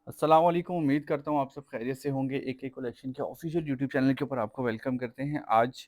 अस्सलाम वालेकुम। उम्मीद करता हूँ आप सब खैरियत से होंगे। एक कलेक्शन के ऑफिशियल यूट्यूब चैनल के ऊपर आपको वेलकम करते हैं। आज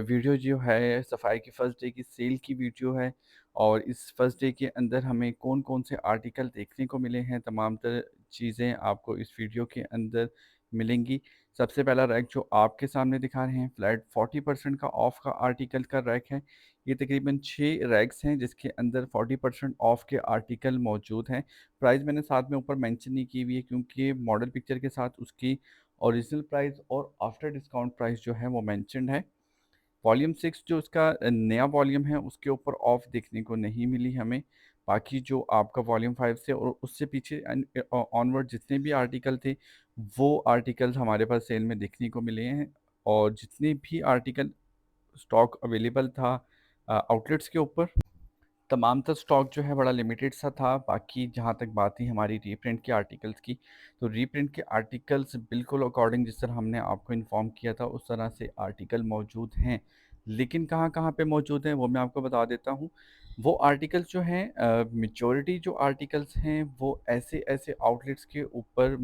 वीडियो जो है सफ़ाई की फ़र्स्ट डे की सेल की वीडियो है और इस फर्स्ट डे के अंदर हमें कौन-कौन से आर्टिकल देखने को मिले हैं, तमाम तर चीज़ें आपको इस वीडियो के अंदर मिलेंगी। सबसे पहला रैक जो आपके सामने दिखा रहे हैं, फ्लैट 40% का ऑफ का आर्टिकल का रैक है। ये तकरीबन 6 रैक्स हैं जिसके अंदर 40% ऑफ के आर्टिकल मौजूद हैं। प्राइस मैंने साथ में ऊपर मेंशन नहीं की हुई है क्योंकि मॉडल पिक्चर के साथ उसकी ओरिजिनल प्राइस और आफ्टर डिस्काउंट प्राइस जो है वो मेंशन्ड है। वॉल्यूम 6 जो उसका नया वॉल्यूम है उसके ऊपर ऑफ देखने को नहीं मिली हमें। बाकी जो आपका वॉल्यूम 5 से और उससे पीछे ऑनवर्ड जितने भी आर्टिकल थे वो आर्टिकल्स हमारे पास सेल में देखने को मिले हैं। और जितने भी आर्टिकल स्टॉक अवेलेबल था आउटलेट्स के ऊपर, तमाम तर स्टॉक जो है बड़ा लिमिटेड सा था। बाकी जहाँ तक बात थी हमारी रीप्रिंट के आर्टिकल्स की, तो रीप्रिंट के आर्टिकल्स बिल्कुल अकॉर्डिंग जिस तरह हमने आपको इन्फॉर्म किया था उस तरह से आर्टिकल मौजूद हैं। लेकिन कहाँ-कहाँ पे मौजूद हैं वो मैं आपको बता देता हूँ। वो आर्टिकल्स जो हैं मेजॉरिटी जो आर्टिकल्स हैं वो ऐसे-ऐसे आउटलेट्स के ऊपर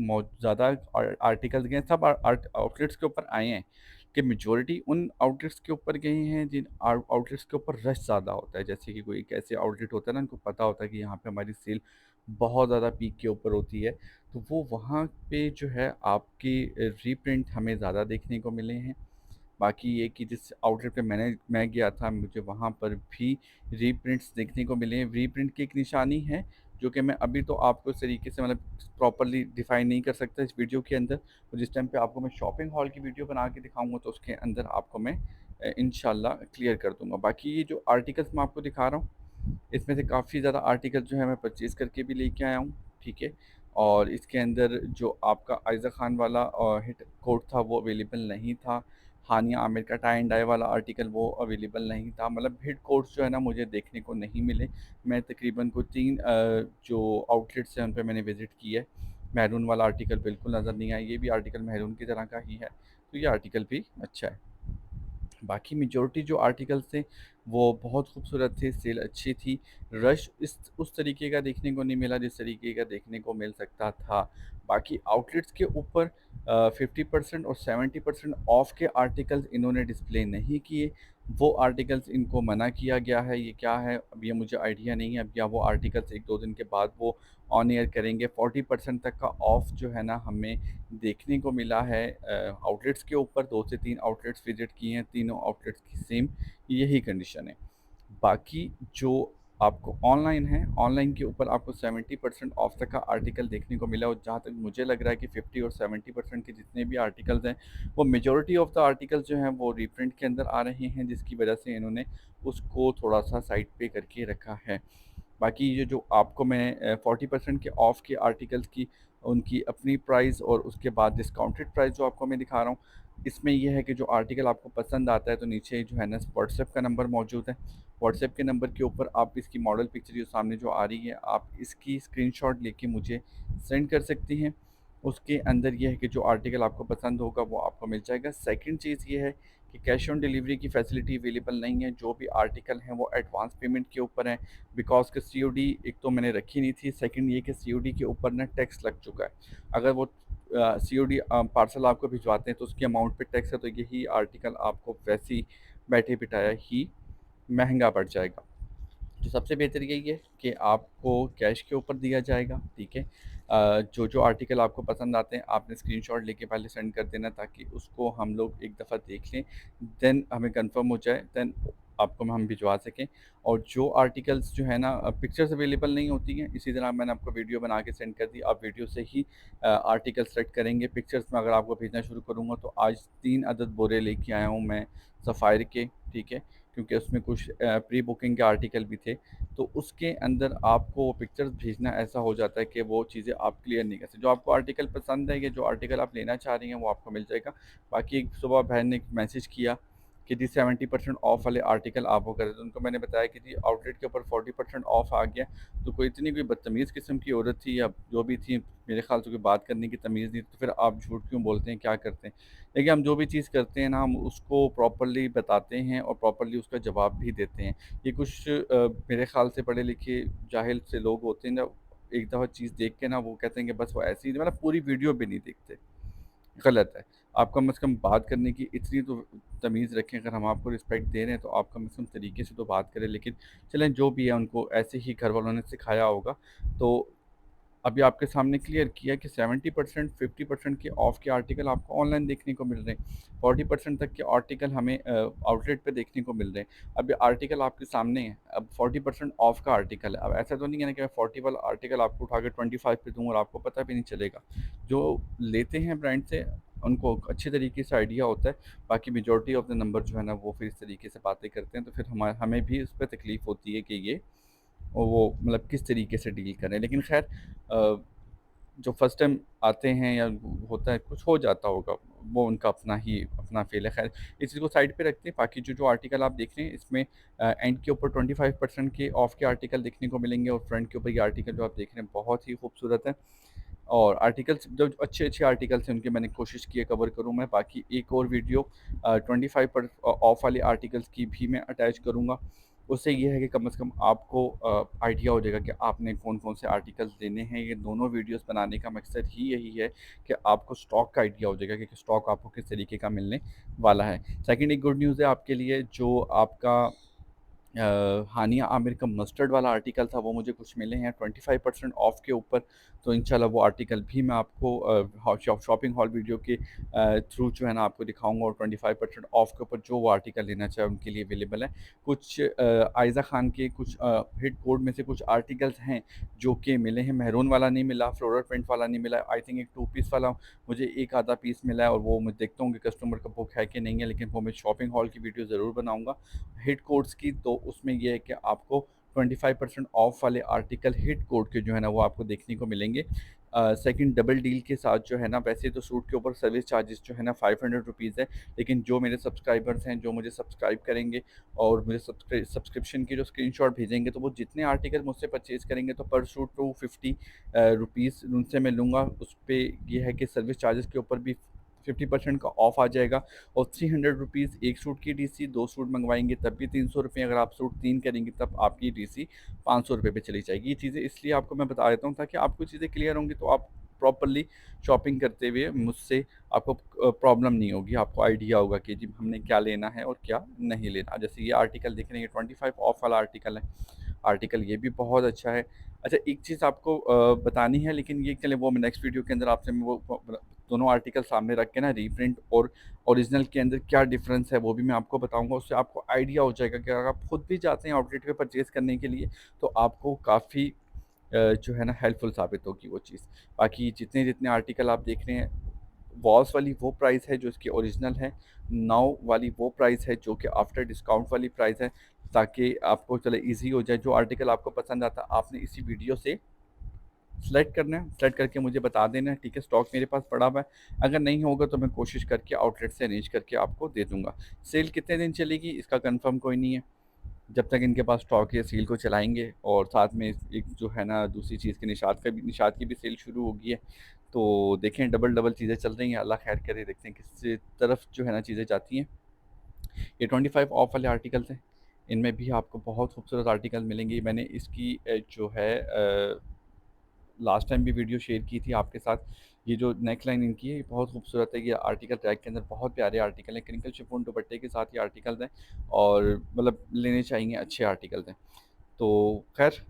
ज़्यादा आर्टिकल्स गए, सब आउटलेट्स के ऊपर आए हैं कि मेजॉरिटी उन आउटलेट्स के ऊपर गए हैं जिन आउटलेट्स के ऊपर रश ज़्यादा होता है। जैसे कि कोई एक ऐसे आउटलेट होता है ना, उनको पता होता है कि यहाँ पे हमारी सेल बहुत ज़्यादा पीक के ऊपर होती है, तो वो वहाँ पे जो है आपकी रीप्रिंट हमें ज़्यादा देखने को मिले हैं। बाकी ये कि जिस आउटलेट पे मैं गया था, मुझे वहाँ पर भी रीप्रिंट्स देखने को मिले हैं। रीप्रिंट की एक निशानी है, जो कि मैं अभी तो आपको इस तरीके से मतलब प्रॉपर्ली डिफ़ाइन नहीं कर सकता इस वीडियो के अंदर। तो जिस टाइम पे आपको मैं शॉपिंग हॉल की वीडियो बना के दिखाऊँगा, तो उसके अंदर आपको मैं इंशाल्लाह क्लियर कर दूँगा। बाकी ये जो आर्टिकल्स मैं आपको दिखा रहा हूँ, इसमें से काफ़ी ज़्यादा आर्टिकल जो है मैं परचेज़ करके भी लेके आया हूँ, ठीक है? और इसके अंदर जो आपका आयज़ा खान वाला हिट कोट था, वो अवेलेबल नहीं था। हानिया आमिर का टाई एंड डाई वाला आर्टिकल वो अवेलेबल नहीं था। मतलब हिट कोट्स जो है ना मुझे देखने को नहीं मिले। मैं तकरीबन को 3 जो आउटलेट्स हैं उन पे मैंने विज़िट की है। मैरून वाला आर्टिकल बिल्कुल नज़र नहीं आया, ये भी आर्टिकल मैरून की तरह का ही है, तो ये आर्टिकल भी अच्छा है। बाकी मेजॉरिटी जो आर्टिकल्स थे वो बहुत खूबसूरत थे, सेल अच्छी थी। रश इस उस तरीके का देखने को नहीं मिला जिस तरीके का देखने को मिल सकता था। बाकी आउटलेट्स के ऊपर 50% और 70% ऑफ के आर्टिकल्स इन्होंने डिस्प्ले नहीं किए। वो आर्टिकल्स इनको मना किया गया है, ये क्या है अब ये मुझे आइडिया नहीं है। अब या वो आर्टिकल्स 1-2 दिन के बाद वो ऑन एयर करेंगे। 40% तक का ऑफ जो है ना हमें देखने को मिला है आउटलेट्स के ऊपर। 2 से 3 आउटलेट्स विज़िट किए हैं, तीनों आउटलेट्स की सेम यही कंडीशन है। बाकी जो आपको ऑनलाइन है, ऑनलाइन के ऊपर आपको 70% ऑफ तक का आर्टिकल देखने को मिला और जहाँ तक मुझे लग रहा है कि 50 और 70% के जितने भी आर्टिकल्स हैं, वो मेजॉरिटी ऑफ द आर्टिकल्स जो हैं वो रीप्रिंट के अंदर आ रहे हैं, जिसकी वजह से इन्होंने उसको थोड़ा-सा साइड पे करके रखा है। बाकी ये जो आपको मैं 40% के ऑफ के आर्टिकल्स की उनकी अपनी प्राइस और उसके बाद डिस्काउंटेड प्राइस जो आपको मैं दिखा रहा हूँ, इसमें ये है कि जो आर्टिकल आपको पसंद आता है तो नीचे जो है ना व्हाट्सएप का नंबर मौजूद है। व्हाट्सएप के नंबर के ऊपर आप इसकी मॉडल पिक्चर जो सामने जो आ रही है, आप इसकी स्क्रीनशॉट लेके मुझे सेंड कर सकती हैं। उसके अंदर ये है कि जो आर्टिकल आपको पसंद होगा वो आपको मिल जाएगा। सेकंड चीज़ ये है कि कैश ऑन डिलीवरी की फैसिलिटी अवेलेबल नहीं है। जो भी आर्टिकल हैं वो एडवांस पेमेंट के ऊपर हैं। बिकॉज़ कि सीओडी एक तो मैंने रखी नहीं थी, सेकंड ये कि सीओडी के ऊपर ना टैक्स लग चुका है। अगर वो सीओडी पार्सल आपको भिजवाते हैं तो उसके अमाउंट पे टैक्स है, तो यही आर्टिकल आपको वैसे ही बैठे-बिठाया ही महँगा पड़ जाएगा। तो सबसे बेहतर यही है कि आपको कैश के ऊपर दिया जाएगा, ठीक है? जो आर्टिकल आपको पसंद आते हैं आपने स्क्रीनशॉट लेके पहले सेंड कर देना ताकि उसको हम लोग एक दफ़ा देख लें, देन हमें कंफर्म हो जाए, देन आपको हम भिजवा सकें। और जो आर्टिकल्स जो है ना पिक्चर्स अवेलेबल नहीं होती हैं, इसी तरह मैंने आपको वीडियो बना के सेंड कर दी, आप वीडियो से ही आर्टिकल सेलेक्ट करेंगे। पिक्चर्स में अगर आपको भेजना शुरू करूँगा तो आज 3 अदद बोरे लेके आया हूँ मैं सफ़ायर के, ठीक है? क्योंकि उसमें कुछ प्री बुकिंग के आर्टिकल भी थे, तो उसके अंदर आपको वो पिक्चर्स भेजना ऐसा हो जाता है कि वो चीज़ें आप क्लियर नहीं कर सकते। जो आपको आर्टिकल पसंद है या जो आर्टिकल आप लेना चाह रही हैं वो आपको मिल जाएगा। बाकी एक सुबह बहन ने एक मैसेज किया कि जी 70% ऑफ वाले आर्टिकल आप वो कर दें, तो उनको मैंने बताया कि जी आउटलेट के ऊपर 40% ऑफ आ गया। तो कोई इतनी कोई बदतमीज़ किस्म की औरत थी या जो भी थी, मेरे ख़्याल से कोई बात करने की तमीज़ नहीं, तो फिर आप झूठ क्यों बोलते हैं, क्या करते हैं? देखिए, हम जो भी चीज़ करते हैं ना, हम उसको प्रॉपर्ली बताते हैं और प्रॉपर्ली उसका जवाब भी देते हैं। ये कुछ मेरे ख़्याल से पढ़े लिखे जाहिल से लोग होते हैं ना, एक दफ़ा चीज़ देख के ना वो कहते हैं कि बस वो ऐसे ही मतलब पूरी वीडियो भी नहीं देखते, गलत है। आप कम से कम बात करने की इतनी तो तमीज़ रखें, अगर हम आपको रिस्पेक्ट दे रहे हैं तो आप कम से कम तरीके से तो बात करें। लेकिन चलें जो भी है उनको ऐसे ही घर वालों ने सिखाया होगा। तो अभी आपके सामने क्लियर किया कि 70% 50% के ऑफ के आर्टिकल आपको ऑनलाइन देखने को मिल रहे हैं, 40% तक के आर्टिकल हमें आउटलेट पे देखने को मिल रहे हैं। अब ये आर्टिकल आपके सामने है, अब 40% ऑफ का आर्टिकल है। अब ऐसा तो नहीं है ना कि मैं 40 वाला आर्टिकल आपको उठा के 25 पे दूँ और आपको पता भी नहीं चलेगा। जो लेते हैं ब्रांड से उनको अच्छे तरीके से आइडिया होता है, बाकी मेजॉरिटी ऑफ द नंबर जो है ना वो फिर इस तरीके से बातें करते हैं, तो फिर हमें भी उस पे तकलीफ़ होती है कि ये और वो मतलब किस तरीके से डील करें। लेकिन ख़ैर जो फर्स्ट टाइम आते हैं या होता है कुछ हो जाता होगा, वो उनका अपना फ़ेल है। ख़ैर इस चीज़ को साइड पे रखते हैं, बाकी जो आर्टिकल आप देख रहे हैं इसमें एंड के ऊपर 25% के ऑफ के आर्टिकल देखने को मिलेंगे और फ्रंट के ऊपर ये आर्टिकल जो आप देख रहे हैं बहुत ही खूबसूरत है। और आर्टिकल्स जो अच्छे-अच्छे आर्टिकल्स हैं उनकी मैंने कोशिश की है कवर करूँ मैं। बाकी एक और वीडियो 25 पर ऑफ वाले आर्टिकल्स की भी मैं अटैच करूँगा। उससे ये है कि कम से कम आपको आइडिया हो जाएगा कि आपने कौन-कौन से आर्टिकल्स लेने हैं। ये दोनों वीडियोज़ बनाने का मकसद ही यही है कि आपको स्टॉक का आइडिया हो जाएगा कि स्टॉक आपको किस तरीके का मिलने वाला है। सेकंड एक गुड न्यूज़ है आपके लिए, जो आपका हानिया आमिर का मस्टर्ड वाला आर्टिकल था वो मुझे कुछ मिले हैं 25% ऑफ के ऊपर। तो इंशाल्लाह वो आर्टिकल भी मैं आपको शॉपिंग हॉल वीडियो के थ्रू जो है ना आपको दिखाऊंगा। और 25% ऑफ के ऊपर जो वो आर्टिकल लेना चाहे उनके लिए अवेलेबल है। कुछ आयज़ा खान के कुछ हिट कोड में से कुछ आर्टिकल्स हैं जो कि मिले हैं। मेहरून वाला नहीं मिला, फ्लोरल प्रिंट वाला नहीं मिला, आई थिंक एक 2 पीस वाला मुझे एक आधा पीस मिला है और वो मैं देखता हूँ कि कस्टमर का बुक है कि नहीं है, लेकिन वो मैं शॉपिंग हॉल की वीडियो ज़रूर बनाऊँगा हिट कोड्स की। तो उसमें ये है कि आपको 25% ऑफ वाले आर्टिकल हिट कोड के जो है ना वो आपको देखने को मिलेंगे। सेकंड डबल डील के साथ जो है ना, वैसे तो सूट के ऊपर सर्विस चार्जेस जो है ना 500 रुपीज़ है, लेकिन जो मेरे सब्सक्राइबर्स हैं जो मुझे सब्सक्राइब करेंगे और मुझे सब्सक्रिप्शन की जो स्क्रीनशॉट भेजेंगे, तो वो जितने आर्टिकल मुझसे परचेज़ करेंगे तो पर सूट 250 रुपीज़ उनसे मैं लूँगा। उस पे ये है कि सर्विस चार्जेस के ऊपर भी 50% का ऑफ आ जाएगा। और 300 रुपीज़ एक सूट की डीसी, 2 सूट मँगवाएँगे तब भी 300 रुपए, अगर आप सूट 3 करेंगे तब आपकी डीसी 500 रुपए पे चली जाएगी। ये चीज़ें इसलिए आपको मैं बता देता हूँ ताकि आपको चीज़ें क्लियर होंगी, तो आप प्रॉपर्ली शॉपिंग करते हुए मुझसे आपको प्रॉब्लम नहीं होगी। आपको आइडिया होगा कि जी हमने क्या लेना है और क्या नहीं लेना। जैसे ये आर्टिकल देख रहे हैं, ये 25 ऑफ वाला आर्टिकल है। आर्टिकल ये भी बहुत अच्छा है। अच्छा एक चीज़ आपको बतानी है, लेकिन ये चलें वो मैं नेक्स्ट वीडियो के अंदर आपसे मैं वो दोनों आर्टिकल सामने रख के ना रीप्रिंट और ओरिजिनल के अंदर क्या डिफ़रेंस है वो भी मैं आपको बताऊँगा। उससे आपको आइडिया हो जाएगा कि अगर आप खुद भी जाते हैं आउटलेट पे परचेज़ करने के लिए तो आपको काफ़ी जो है ना हेल्पफुल साबित होगी वो चीज़। बाकी जितने-जितने आर्टिकल आप देख रहे हैं, वॉल्स वाली वो प्राइस है जो इसकी ओरिजिनल है, नाउ वाली वो प्राइस है जो कि आफ्टर डिस्काउंट वाली प्राइस है, ताकि आपको चलो ईज़ी हो जाए। जो आर्टिकल आपको पसंद आता है आपने इसी वीडियो से सेलेक्ट करना है, सेलेक्ट करके मुझे बता देना है, ठीक है? स्टॉक मेरे पास पड़ा हुआ है। अगर नहीं होगा तो मैं कोशिश करके आउटलेट से अरेंज करके आपको दे दूँगा। सेल कितने दिन चलेगी इसका कन्फर्म कोई नहीं है। जब तक इनके पास स्टॉक है सेल को चलाएँगे। और साथ में एक जो है ना दूसरी चीज़ की निशात की भी सेल शुरू हो गई है। तो देखें डबल-डबल चीज़ें चल रही हैं, अल्लाह खैर करे, देखते हैं किस तरफ जो है ना चीज़ें जाती हैं। ये 25 ऑफ वाले आर्टिकल्स हैं, इनमें भी आपको बहुत खूबसूरत आर्टिकल मिलेंगे। मैंने इसकी जो है लास्ट टाइम भी वीडियो शेयर की थी आपके साथ। ये जो नेक लाइन इनकी है ये बहुत खूबसूरत है। ये आर्टिकल ट्रैक के अंदर बहुत प्यारे आर्टिकल हैं, क्रिंकल शिफॉन दुपट्टे के साथ ये आर्टिकल्स हैं और मतलब लेने चाहिए, अच्छे आर्टिकल्स हैं। तो खैर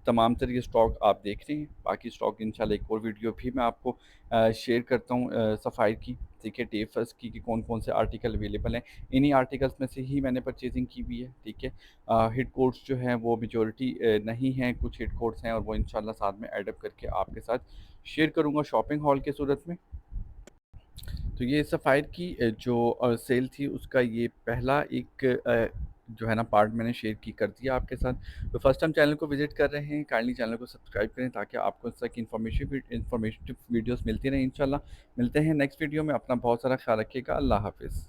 तमाम तरह के स्टॉक आप देख रहे हैं, बाकी स्टॉक इंशाल्लाह एक और वीडियो भी मैं आपको शेयर करता हूँ सफ़ायर की, ठीक है, टेफर्स की कौन-कौन से आर्टिकल अवेलेबल हैं। इन्हीं आर्टिकल्स में से ही मैंने परचेज़िंग की हुई है, ठीक है। हिट कोड्स जो हैं वो मेजॉरिटी नहीं हैं, कुछ हिट कोड्स हैं और वो इंशाल्लाह साथ में ऐड अप करके आपके साथ शेयर करूँगा शॉपिंग हॉल के सूरत में। तो ये सफ़ायर की जो सेल थी उसका ये पहला एक जो है ना पार्ट मैंने शेयर कर दिया आपके साथ। तो फर्स्ट टाइम चैनल को विज़िट कर रहे हैं, काइंडली चैनल को सब्सक्राइब करें ताकि आपको इस तरह की इन्फॉर्मेटिव वीडियोज़ मिलती रहें इंशाल्लाह। मिलते हैं नेक्स्ट वीडियो में, अपना बहुत सारा ख़्याल रखिएगा। अल्लाह हाफ़िज़।